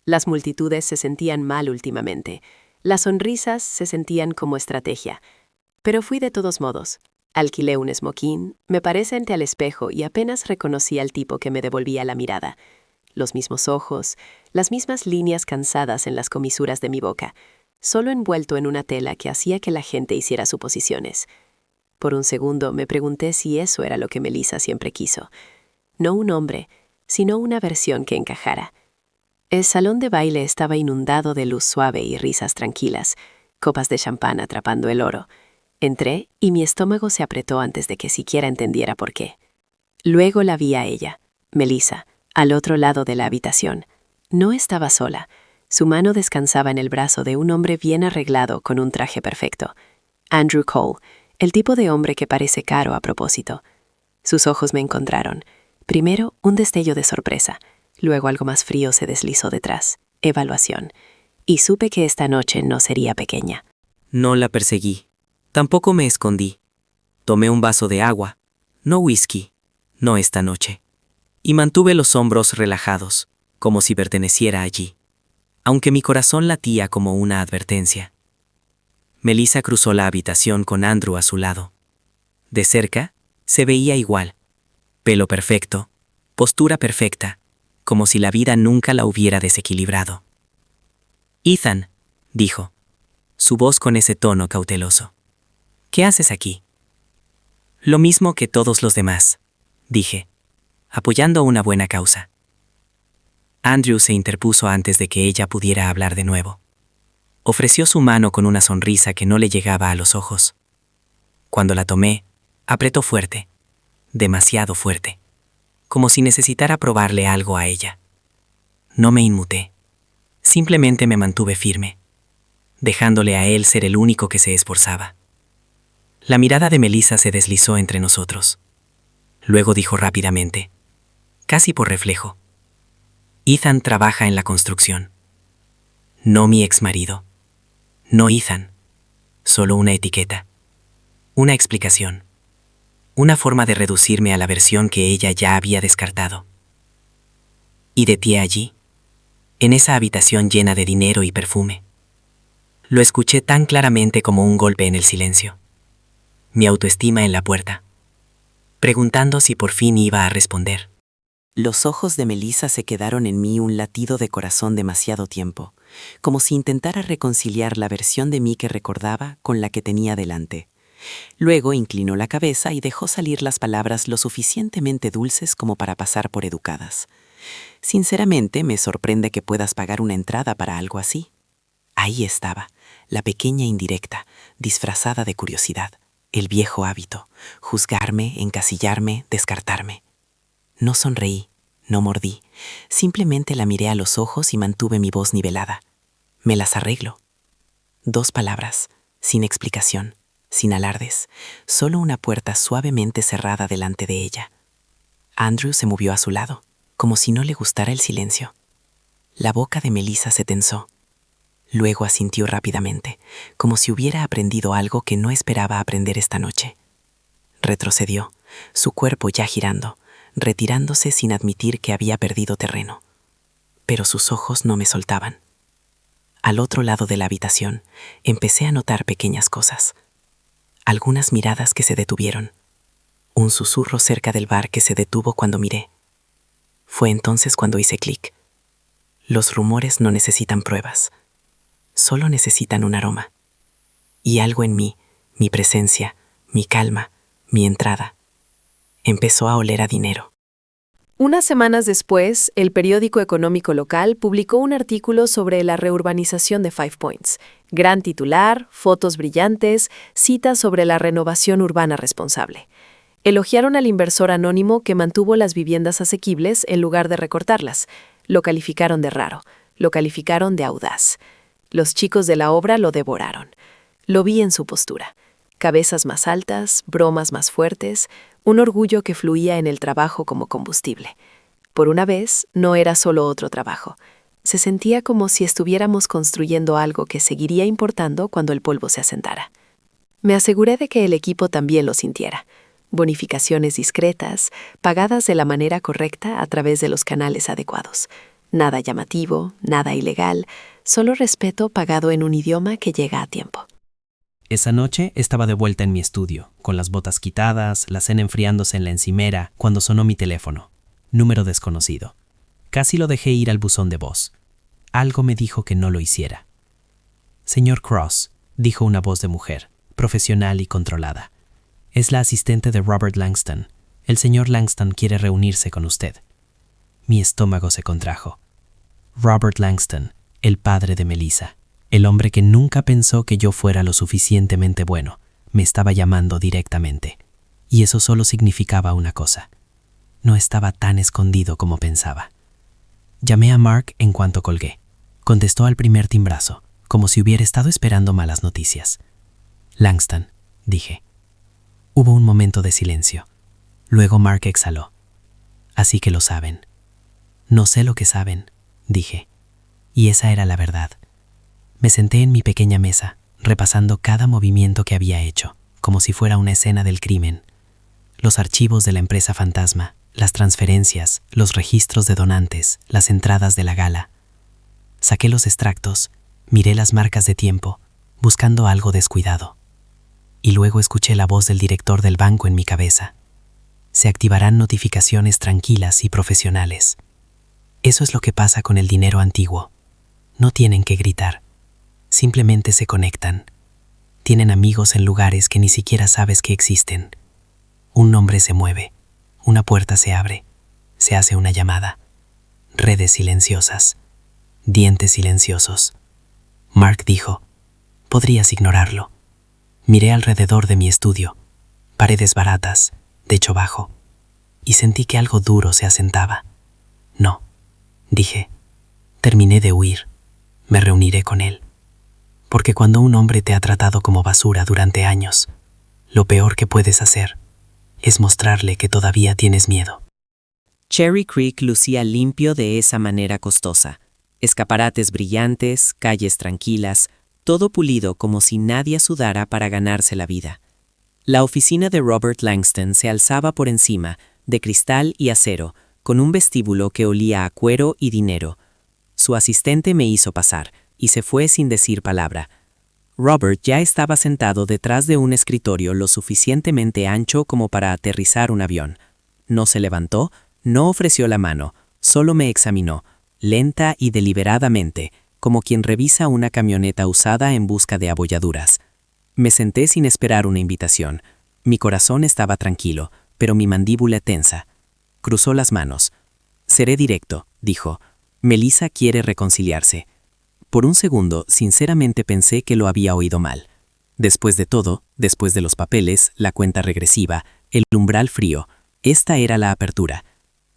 Las multitudes se sentían mal últimamente. Las sonrisas se sentían como estrategia. Pero fui de todos modos. Alquilé un smoking, me paré frente al espejo y apenas reconocí al tipo que me devolvía la mirada. Los mismos ojos, las mismas líneas cansadas en las comisuras de mi boca, solo envuelto en una tela que hacía que la gente hiciera suposiciones. Por un segundo me pregunté si eso era lo que Melissa siempre quiso. No un hombre, sino una versión que encajara. El salón de baile estaba inundado de luz suave y risas tranquilas, copas de champán atrapando el oro. Entré y mi estómago se apretó antes de que siquiera entendiera por qué. Luego la vi a ella, Melissa, al otro lado de la habitación. No estaba sola. Su mano descansaba en el brazo de un hombre bien arreglado con un traje perfecto. Andrew Cole, el tipo de hombre que parece caro a propósito. Sus ojos me encontraron. Primero, un destello de sorpresa. Luego algo más frío se deslizó detrás. Evaluación. Y supe que esta noche no sería pequeña. No la perseguí. Tampoco me escondí. Tomé un vaso de agua. No whisky. No esta noche. Y mantuve los hombros relajados, como si perteneciera allí, aunque mi corazón latía como una advertencia. Melissa cruzó la habitación con Andrew a su lado. De cerca, se veía igual. Pelo perfecto, postura perfecta, como si la vida nunca la hubiera desequilibrado. Ethan, dijo, su voz con ese tono cauteloso. ¿Qué haces aquí? Lo mismo que todos los demás, dije, apoyando una buena causa. Andrew se interpuso antes de que ella pudiera hablar de nuevo. Ofreció su mano con una sonrisa que no le llegaba a los ojos. Cuando la tomé, apretó fuerte, demasiado fuerte, como si necesitara probarle algo a ella. No me inmuté. Simplemente me mantuve firme, dejándole a él ser el único que se esforzaba. La mirada de Melissa se deslizó entre nosotros. Luego dijo rápidamente, casi por reflejo, Ethan trabaja en la construcción. No mi exmarido. No Ethan. Solo una etiqueta. Una explicación. Una forma de reducirme a la versión que ella ya había descartado. Y de pie allí, en esa habitación llena de dinero y perfume. Lo escuché tan claramente como un golpe en el silencio. Mi autoestima en la puerta, preguntando si por fin iba a responder. Los ojos de Melissa se quedaron en mí un latido de corazón demasiado tiempo, como si intentara reconciliar la versión de mí que recordaba con la que tenía delante. Luego inclinó la cabeza y dejó salir las palabras lo suficientemente dulces como para pasar por educadas. Sinceramente, me sorprende que puedas pagar una entrada para algo así. Ahí estaba, la pequeña indirecta, disfrazada de curiosidad, el viejo hábito, juzgarme, encasillarme, descartarme. No sonreí, no mordí, simplemente la miré a los ojos y mantuve mi voz nivelada. Me las arreglo. 2 palabras, sin explicación, sin alardes, solo una puerta suavemente cerrada delante de ella. Andrew se movió a su lado, como si no le gustara el silencio. La boca de Melissa se tensó. Luego asintió rápidamente, como si hubiera aprendido algo que no esperaba aprender esta noche. Retrocedió, su cuerpo ya girando, retirándose sin admitir que había perdido terreno. Pero sus ojos no me soltaban. Al otro lado de la habitación, empecé a notar pequeñas cosas. Algunas miradas que se detuvieron. Un susurro cerca del bar que se detuvo cuando miré. Fue entonces cuando hice clic. Los rumores no necesitan pruebas. Solo necesitan un aroma. Y algo en mí, mi presencia, mi calma, mi entrada, empezó a oler a dinero. Unas semanas después, el periódico económico local publicó un artículo sobre la reurbanización de Five Points. Gran titular, fotos brillantes, citas sobre la renovación urbana responsable. Elogiaron al inversor anónimo que mantuvo las viviendas asequibles en lugar de recortarlas. Lo calificaron de raro, lo calificaron de audaz. Los chicos de la obra lo devoraron. Lo vi en su postura. Cabezas más altas, bromas más fuertes, un orgullo que fluía en el trabajo como combustible. Por una vez, no era solo otro trabajo. Se sentía como si estuviéramos construyendo algo que seguiría importando cuando el polvo se asentara. Me aseguré de que el equipo también lo sintiera. Bonificaciones discretas, pagadas de la manera correcta a través de los canales adecuados. Nada llamativo, nada ilegal, solo respeto pagado en un idioma que llega a tiempo. Esa noche estaba de vuelta en mi estudio, con las botas quitadas, la cena enfriándose en la encimera, cuando sonó mi teléfono. Número desconocido. Casi lo dejé ir al buzón de voz. Algo me dijo que no lo hiciera. Señor Cross, dijo una voz de mujer, profesional y controlada. Es la asistente de Robert Langston. El señor Langston quiere reunirse con usted. Mi estómago se contrajo. Robert Langston, el padre de Melissa. El hombre que nunca pensó que yo fuera lo suficientemente bueno, me estaba llamando directamente. Y eso solo significaba una cosa. No estaba tan escondido como pensaba. Llamé a Mark en cuanto colgué. Contestó al primer timbrazo, como si hubiera estado esperando malas noticias. Langston, dije. Hubo un momento de silencio. Luego Mark exhaló. Así que lo saben. No sé lo que saben, dije. Y esa era la verdad. Me senté en mi pequeña mesa, repasando cada movimiento que había hecho, como si fuera una escena del crimen. Los archivos de la empresa fantasma, las transferencias, los registros de donantes, las entradas de la gala. Saqué los extractos, miré las marcas de tiempo, buscando algo descuidado. Y luego escuché la voz del director del banco en mi cabeza. Se activarán notificaciones tranquilas y profesionales. Eso es lo que pasa con el dinero antiguo. No tienen que gritar. Simplemente se conectan. Tienen amigos en lugares que ni siquiera sabes que existen. Un nombre se mueve, una puerta se abre, se hace una llamada. Redes silenciosas, dientes silenciosos. Mark dijo, podrías ignorarlo. Miré alrededor de mi estudio, paredes baratas, techo bajo, y sentí que algo duro se asentaba. No, dije, terminé de huir, me reuniré con él. Porque cuando un hombre te ha tratado como basura durante años, lo peor que puedes hacer es mostrarle que todavía tienes miedo. Cherry Creek lucía limpio de esa manera costosa. Escaparates brillantes, calles tranquilas, todo pulido como si nadie sudara para ganarse la vida. La oficina de Robert Langston se alzaba por encima, de cristal y acero, con un vestíbulo que olía a cuero y dinero. Su asistente me hizo pasar, y se fue sin decir palabra. Robert ya estaba sentado detrás de un escritorio lo suficientemente ancho como para aterrizar un avión. No se levantó, no ofreció la mano, solo me examinó, lenta y deliberadamente, como quien revisa una camioneta usada en busca de abolladuras. Me senté sin esperar una invitación. Mi corazón estaba tranquilo, pero mi mandíbula tensa. Cruzó las manos. Seré directo, dijo. Melissa quiere reconciliarse. Por un segundo, sinceramente pensé que lo había oído mal. Después de todo, después de los papeles, la cuenta regresiva, el umbral frío, esta era la apertura.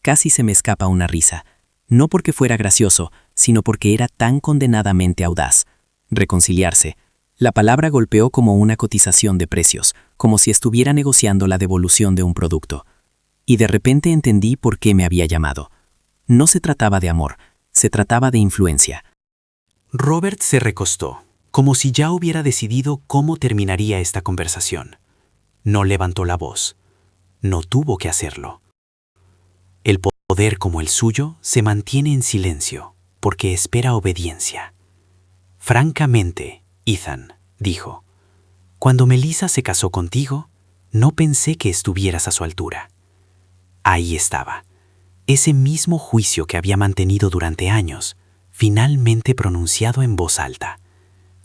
Casi se me escapa una risa. No porque fuera gracioso, sino porque era tan condenadamente audaz. Reconciliarse. La palabra golpeó como una cotización de precios, como si estuviera negociando la devolución de un producto. Y de repente entendí por qué me había llamado. No se trataba de amor, se trataba de influencia. Robert se recostó, como si ya hubiera decidido cómo terminaría esta conversación. No levantó la voz. no tuvo que hacerlo. El poder como el suyo se mantiene en silencio porque espera obediencia. Francamente, Ethan, dijo, cuando Melissa se casó contigo, no pensé que estuvieras a su altura. Ahí estaba, ese mismo juicio que había mantenido durante años, finalmente pronunciado en voz alta,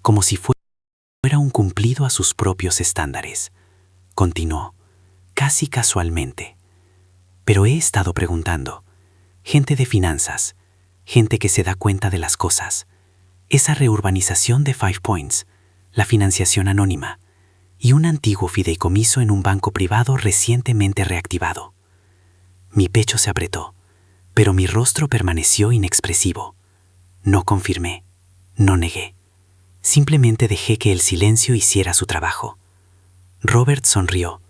como si fuera un cumplido a sus propios estándares. Continuó, casi casualmente. Pero he estado preguntando, gente de finanzas, gente que se da cuenta de las cosas, esa reurbanización de 5 Points, la financiación anónima y un antiguo fideicomiso en un banco privado recientemente reactivado. Mi pecho se apretó, pero mi rostro permaneció inexpresivo. No confirmé, no negué. Simplemente dejé que el silencio hiciera su trabajo. Robert sonrió,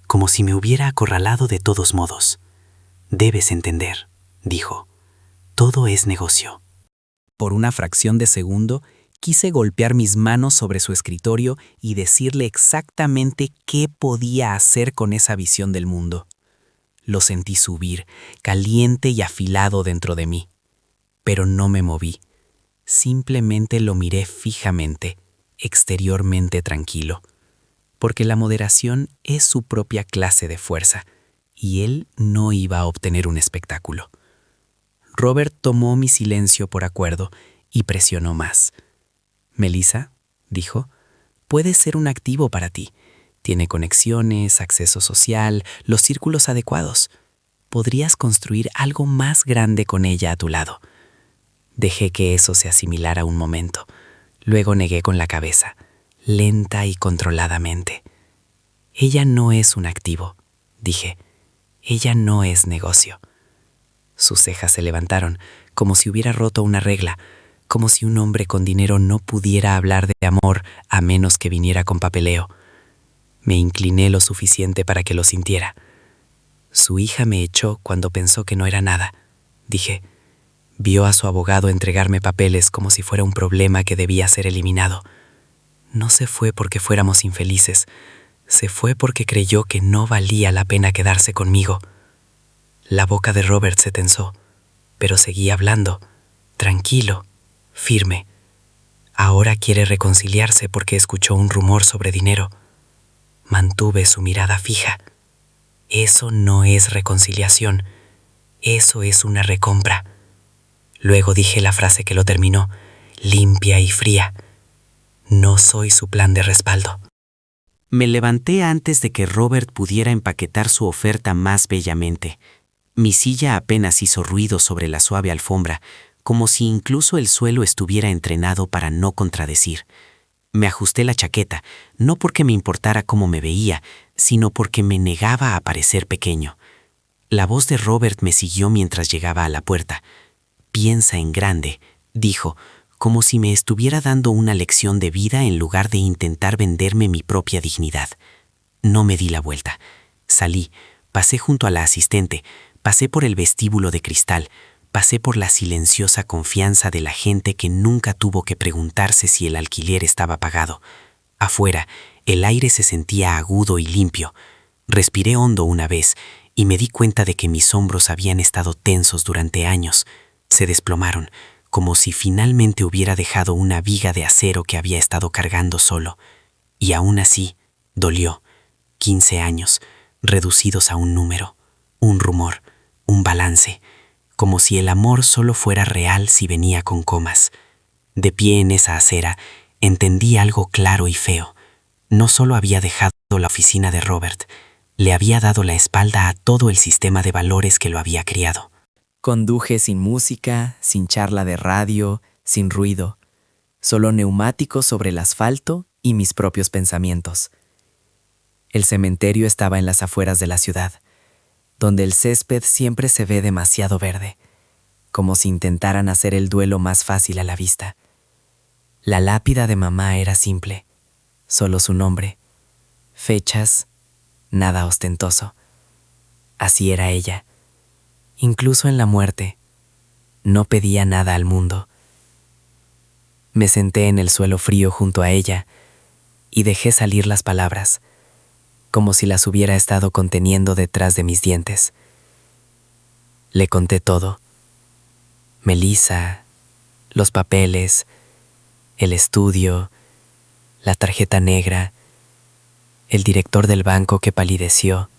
como si me hubiera acorralado de todos modos. Debes entender, dijo. Todo es negocio. Por una fracción de segundo, quise golpear mis manos sobre su escritorio y decirle exactamente qué podía hacer con esa visión del mundo. Lo sentí subir, caliente y afilado dentro de mí. Pero no me moví. Simplemente lo miré fijamente, exteriormente tranquilo. Porque la moderación es su propia clase de fuerza, y él no iba a obtener un espectáculo. Robert tomó mi silencio por acuerdo y presionó más. Melissa, dijo, puede ser un activo para ti. Tiene conexiones, acceso social, los círculos adecuados. Podrías construir algo más grande con ella a tu lado. Dejé que eso se asimilara un momento. Luego negué con la cabeza, lenta y controladamente. Ella no es un activo, dije. Ella no es negocio. Sus cejas se levantaron, como si hubiera roto una regla, como si un hombre con dinero no pudiera hablar de amor a menos que viniera con papeleo. Me incliné lo suficiente para que lo sintiera. Su hija me echó cuando pensó que no era nada, dije. Vio a su abogado entregarme papeles como si fuera un problema que debía ser eliminado. No se fue porque fuéramos infelices. Se fue porque creyó que no valía la pena quedarse conmigo. La boca de Robert se tensó, pero seguía hablando, tranquilo, firme. Ahora quiere reconciliarse porque escuchó un rumor sobre dinero. Mantuve su mirada fija. Eso no es reconciliación. Eso es una recompra. Luego dije la frase que lo terminó, limpia y fría. No soy su plan de respaldo. Me levanté antes de que Robert pudiera empaquetar su oferta más bellamente. Mi silla apenas hizo ruido sobre la suave alfombra, como si incluso el suelo estuviera entrenado para no contradecir. Me ajusté la chaqueta, no porque me importara cómo me veía, sino porque me negaba a parecer pequeño. La voz de Robert me siguió mientras llegaba a la puerta. Piensa en grande, dijo, como si me estuviera dando una lección de vida en lugar de intentar venderme mi propia dignidad. No me di la vuelta. Salí, pasé junto a la asistente, pasé por el vestíbulo de cristal, pasé por la silenciosa confianza de la gente que nunca tuvo que preguntarse si el alquiler estaba pagado. Afuera, el aire se sentía agudo y limpio. Respiré hondo una vez y me di cuenta de que mis hombros habían estado tensos durante años. Se desplomaron, como si finalmente hubiera dejado una viga de acero que había estado cargando solo. Y aún así, dolió. 15 años, reducidos a un número, un rumor, un balance, como si el amor solo fuera real si venía con comas. De pie en esa acera, entendí algo claro y feo. No solo había dejado la oficina de Robert, le había dado la espalda a todo el sistema de valores que lo había criado. Conduje sin música, sin charla de radio, sin ruido, solo neumáticos sobre el asfalto y mis propios pensamientos. El cementerio estaba en las afueras de la ciudad, donde el césped siempre se ve demasiado verde, como si intentaran hacer el duelo más fácil a la vista. La lápida de mamá era simple, solo su nombre, fechas, nada ostentoso. Así era ella. Incluso en la muerte, no pedía nada al mundo. Me senté en el suelo frío junto a ella y dejé salir las palabras. como si las hubiera estado conteniendo detrás de mis dientes. Le conté todo. Melissa, los papeles, el estudio, la tarjeta negra, el director del banco que palideció,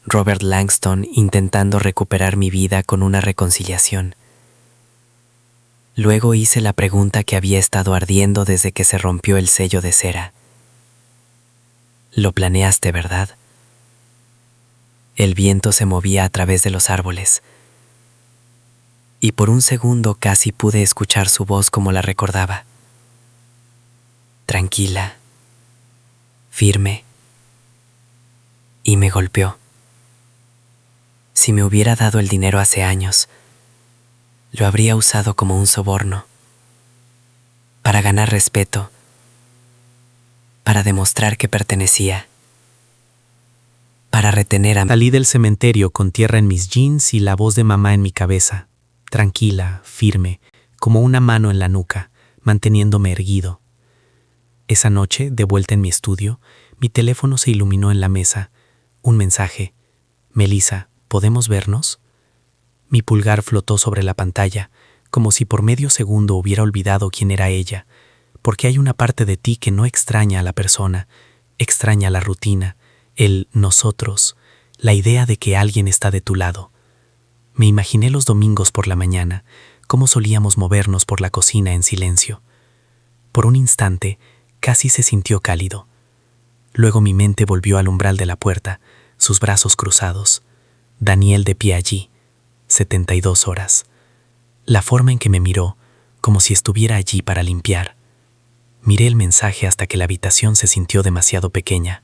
Robert Langston intentando recuperar mi vida con una reconciliación. Luego hice la pregunta que había estado ardiendo desde que se rompió el sello de cera. Lo planeaste, ¿verdad? El viento se movía a través de los árboles, y por un segundo casi pude escuchar su voz como la recordaba. Tranquila, firme, y me golpeó. Si me hubiera dado el dinero hace años, lo habría usado como un soborno, para ganar respeto, para demostrar que pertenecía, para retener a... Salí del cementerio con tierra en mis jeans y la voz de mamá en mi cabeza, tranquila, firme, como una mano en la nuca, manteniéndome erguido. Esa noche, de vuelta en mi estudio, mi teléfono se iluminó en la mesa. Un mensaje. Melissa, ¿podemos vernos? Mi pulgar flotó sobre la pantalla, como si por medio segundo hubiera olvidado quién era ella, porque hay una parte de ti que no extraña a la persona, extraña la rutina, el nosotros, la idea de que alguien está de tu lado. Me imaginé los domingos por la mañana, cómo solíamos movernos por la cocina en silencio. Por un instante, casi se sintió cálido. Luego mi mente volvió al umbral de la puerta, sus brazos cruzados. Daniel de pie allí, 72 horas. La forma en que me miró, como si estuviera allí para limpiar. Miré el mensaje hasta que la habitación se sintió demasiado pequeña.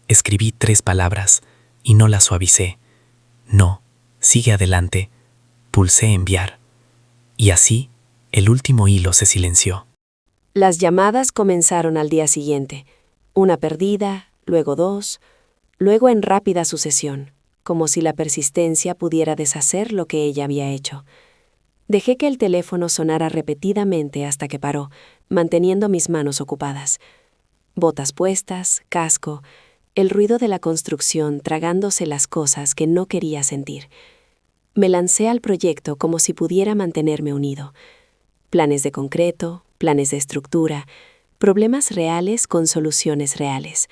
Escribí 3 palabras y no las suavicé. No, sigue adelante. Pulsé enviar. Y así, el último hilo se silenció. Las llamadas comenzaron al día siguiente. Una perdida, luego 2, luego en rápida sucesión, como si la persistencia pudiera deshacer lo que ella había hecho. Dejé que el teléfono sonara repetidamente hasta que paró, manteniendo mis manos ocupadas. Botas puestas, casco, el ruido de la construcción tragándose las cosas que no quería sentir. Me lancé al proyecto como si pudiera mantenerme unido. Planes de concreto, planes de estructura, problemas reales con soluciones reales.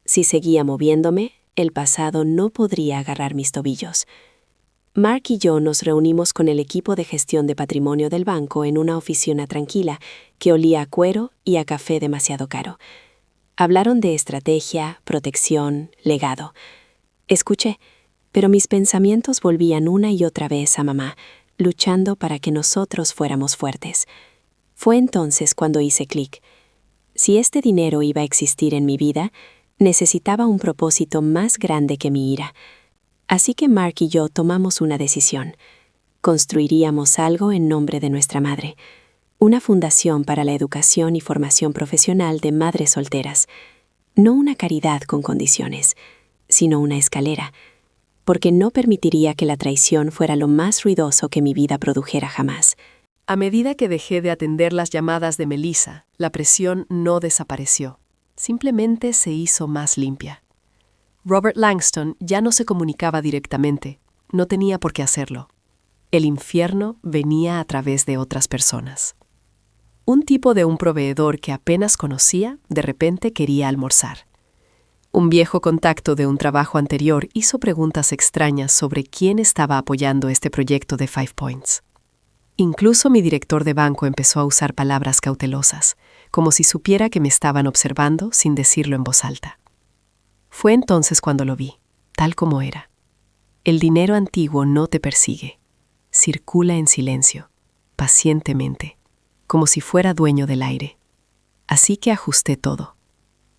Si seguía moviéndome, el pasado no podría agarrar mis tobillos. Mark y yo nos reunimos con el equipo de gestión de patrimonio del banco en una oficina tranquila que olía a cuero y a café demasiado caro. Hablaron de estrategia, protección, legado. Escuché, pero mis pensamientos volvían una y otra vez a mamá, luchando para que nosotros fuéramos fuertes. Fue entonces cuando hice clic. Si este dinero iba a existir en mi vida, necesitaba un propósito más grande que mi ira. Así que Mark y yo tomamos una decisión. Construiríamos algo en nombre de nuestra madre. Una fundación para la educación y formación profesional de madres solteras. No una caridad con condiciones, sino una escalera, porque no permitiría que la traición fuera lo más ruidoso que mi vida produjera jamás. A medida que dejé de atender las llamadas de Melissa, la presión no desapareció. Simplemente se hizo más limpia. Robert Langston ya no se comunicaba directamente. No tenía por qué hacerlo. El infierno venía a través de otras personas. Un tipo de un proveedor que apenas conocía, de repente quería almorzar. Un viejo contacto de un trabajo anterior hizo preguntas extrañas sobre quién estaba apoyando este proyecto de 5 Points. Incluso mi director de banco empezó a usar palabras cautelosas, como si supiera que me estaban observando sin decirlo en voz alta. Fue entonces cuando lo vi, tal como era. El dinero antiguo no te persigue. Circula en silencio, pacientemente, como si fuera dueño del aire. Así que ajusté todo.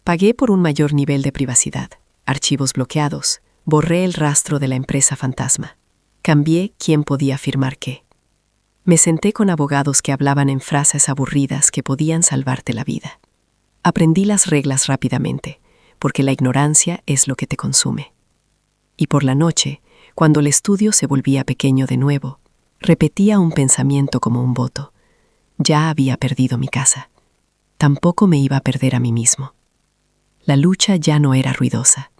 Pagué por un mayor nivel de privacidad, archivos bloqueados, borré el rastro de la empresa fantasma. Cambié quién podía firmar qué. Me senté con abogados que hablaban en frases aburridas que podían salvarte la vida. Aprendí las reglas rápidamente, porque la ignorancia es lo que te consume. Y por la noche, cuando el estudio se volvía pequeño de nuevo, repetía un pensamiento como un voto. Ya había perdido mi casa. Tampoco me iba a perder a mí mismo. La lucha ya no era ruidosa,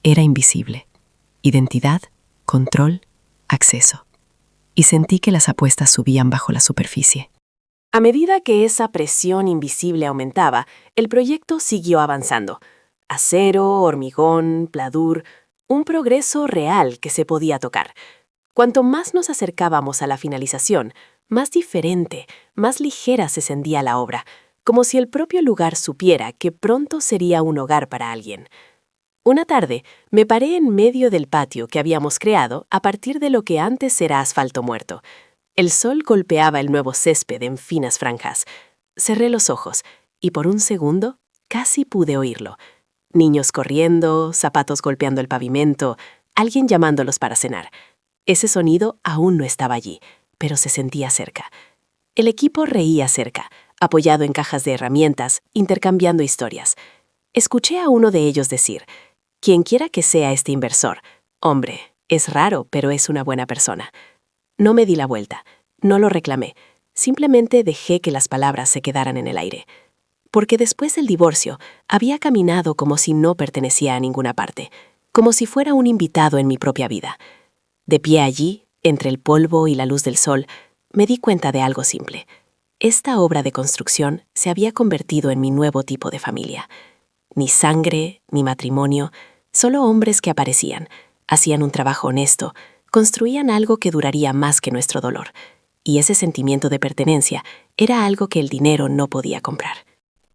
era invisible. Identidad, control, acceso. Y sentí que las apuestas subían bajo la superficie. A medida que esa presión invisible aumentaba, el proyecto siguió avanzando. Acero, hormigón, pladur, un progreso real que se podía tocar. Cuanto más nos acercábamos a la finalización, más diferente, más ligera se sentía la obra, como si el propio lugar supiera que pronto sería un hogar para alguien. Una tarde, me paré en medio del patio que habíamos creado a partir de lo que antes era asfalto muerto. El sol golpeaba el nuevo césped en finas franjas. Cerré los ojos y por un segundo casi pude oírlo. Niños corriendo, zapatos golpeando el pavimento, alguien llamándolos para cenar. Ese sonido aún no estaba allí, pero se sentía cerca. El equipo reía cerca, apoyado en cajas de herramientas, intercambiando historias. Escuché a uno de ellos decir: «Quien quiera que sea este inversor, hombre, es raro, pero es una buena persona». No me di la vuelta, no lo reclamé, simplemente dejé que las palabras se quedaran en el aire. Porque después del divorcio, había caminado como si no pertenecía a ninguna parte, como si fuera un invitado en mi propia vida. De pie allí, entre el polvo y la luz del sol, me di cuenta de algo simple. Esta obra de construcción se había convertido en mi nuevo tipo de familia. Ni sangre, ni matrimonio, solo hombres que aparecían, hacían un trabajo honesto, construían algo que duraría más que nuestro dolor. Y ese sentimiento de pertenencia era algo que el dinero no podía comprar.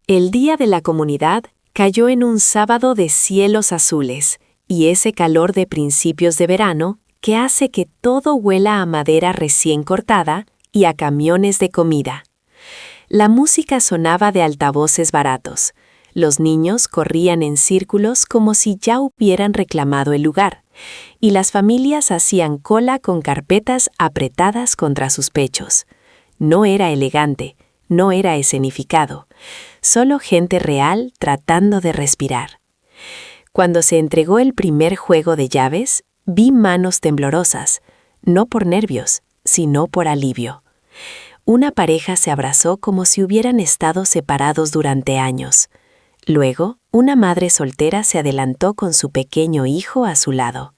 El día de la comunidad cayó en un sábado de cielos azules y ese calor de principios de verano que hace que todo huela a madera recién cortada y a camiones de comida. La música sonaba de altavoces baratos. Los niños corrían en círculos como si ya hubieran reclamado el lugar, y las familias hacían cola con carpetas apretadas contra sus pechos. No era elegante, no era escenificado, solo gente real tratando de respirar. Cuando se entregó el primer juego de llaves, vi manos temblorosas, no por nervios, sino por alivio. Una pareja se abrazó como si hubieran estado separados durante años. Luego, una madre soltera se adelantó con su pequeño hijo a su lado.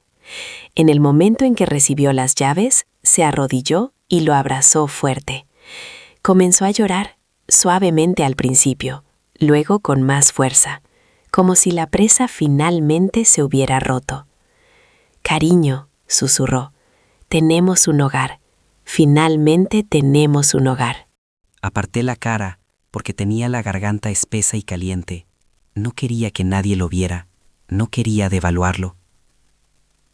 En el momento en que recibió las llaves, se arrodilló y lo abrazó fuerte. Comenzó a llorar, suavemente al principio, luego con más fuerza, como si la presa finalmente se hubiera roto. «Cariño», susurró, «tenemos un hogar. Finalmente tenemos un hogar». Aparté la cara porque tenía la garganta espesa y caliente. No quería que nadie lo viera, no quería devaluarlo.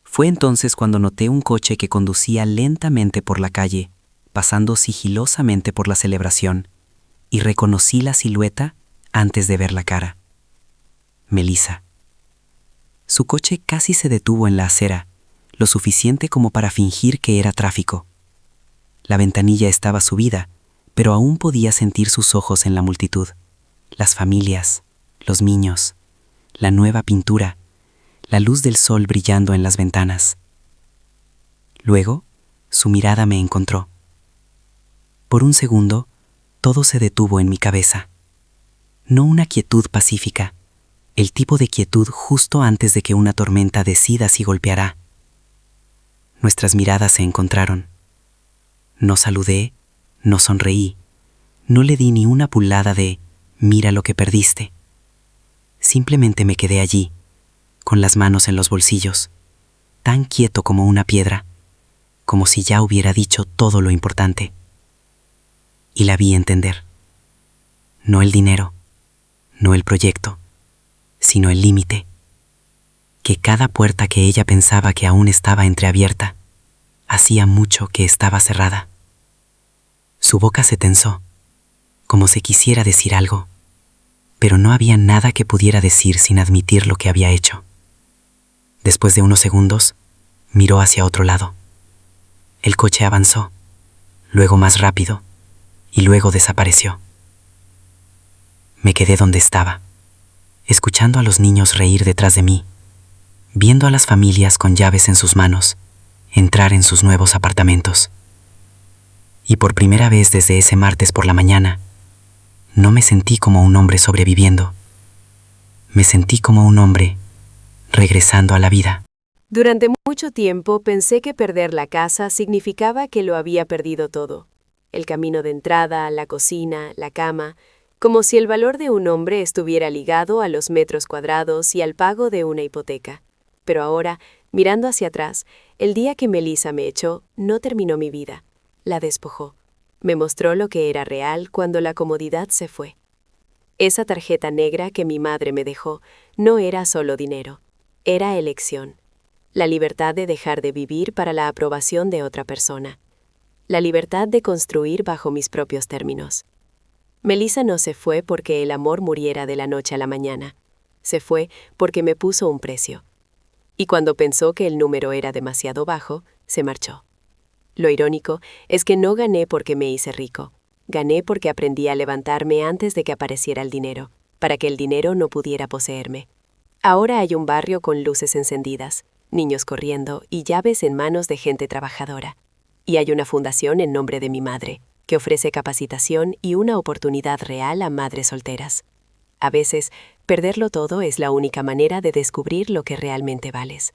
Fue entonces cuando noté un coche que conducía lentamente por la calle, pasando sigilosamente por la celebración, y reconocí la silueta antes de ver la cara. Melissa. Su coche casi se detuvo en la acera, lo suficiente como para fingir que era tráfico. La ventanilla estaba subida, pero aún podía sentir sus ojos en la multitud, las familias, los niños, la nueva pintura, la luz del sol brillando en las ventanas. Luego, su mirada me encontró. Por un segundo, todo se detuvo en mi cabeza. No una quietud pacífica, el tipo de quietud justo antes de que una tormenta decida si golpeará. Nuestras miradas se encontraron. No saludé, no sonreí, no le di ni una pulada de «mira lo que perdiste». Simplemente me quedé allí, con las manos en los bolsillos, tan quieto como una piedra, como si ya hubiera dicho todo lo importante. Y la vi entender. No el dinero, no el proyecto, sino el límite. Que cada puerta que ella pensaba que aún estaba entreabierta, hacía mucho que estaba cerrada. Su boca se tensó, como si quisiera decir algo, pero no había nada que pudiera decir sin admitir lo que había hecho. Después de unos segundos, miró hacia otro lado. El coche avanzó, luego más rápido, y luego desapareció. Me quedé donde estaba, escuchando a los niños reír detrás de mí, viendo a las familias con llaves en sus manos entrar en sus nuevos apartamentos. Y por primera vez desde ese martes por la mañana, no me sentí como un hombre sobreviviendo. Me sentí como un hombre, regresando a la vida. Durante mucho tiempo pensé que perder la casa significaba que lo había perdido todo. El camino de entrada, la cocina, la cama, como si el valor de un hombre estuviera ligado a los metros cuadrados y al pago de una hipoteca. Pero ahora, mirando hacia atrás, el día que Melissa me echó, no terminó mi vida. La despojó. Me mostró lo que era real cuando la comodidad se fue. Esa tarjeta negra que mi madre me dejó no era solo dinero, era elección. La libertad de dejar de vivir para la aprobación de otra persona. La libertad de construir bajo mis propios términos. Melissa no se fue porque el amor muriera de la noche a la mañana. Se fue porque me puso un precio. Y cuando pensó que el número era demasiado bajo, se marchó. Lo irónico es que no gané porque me hice rico. Gané porque aprendí a levantarme antes de que apareciera el dinero, para que el dinero no pudiera poseerme. Ahora hay un barrio con luces encendidas, niños corriendo y llaves en manos de gente trabajadora. Y hay una fundación en nombre de mi madre, que ofrece capacitación y una oportunidad real a madres solteras. A veces, perderlo todo es la única manera de descubrir lo que realmente vales.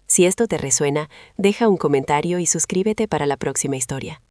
Si esto te resuena, deja un comentario y suscríbete para la próxima historia.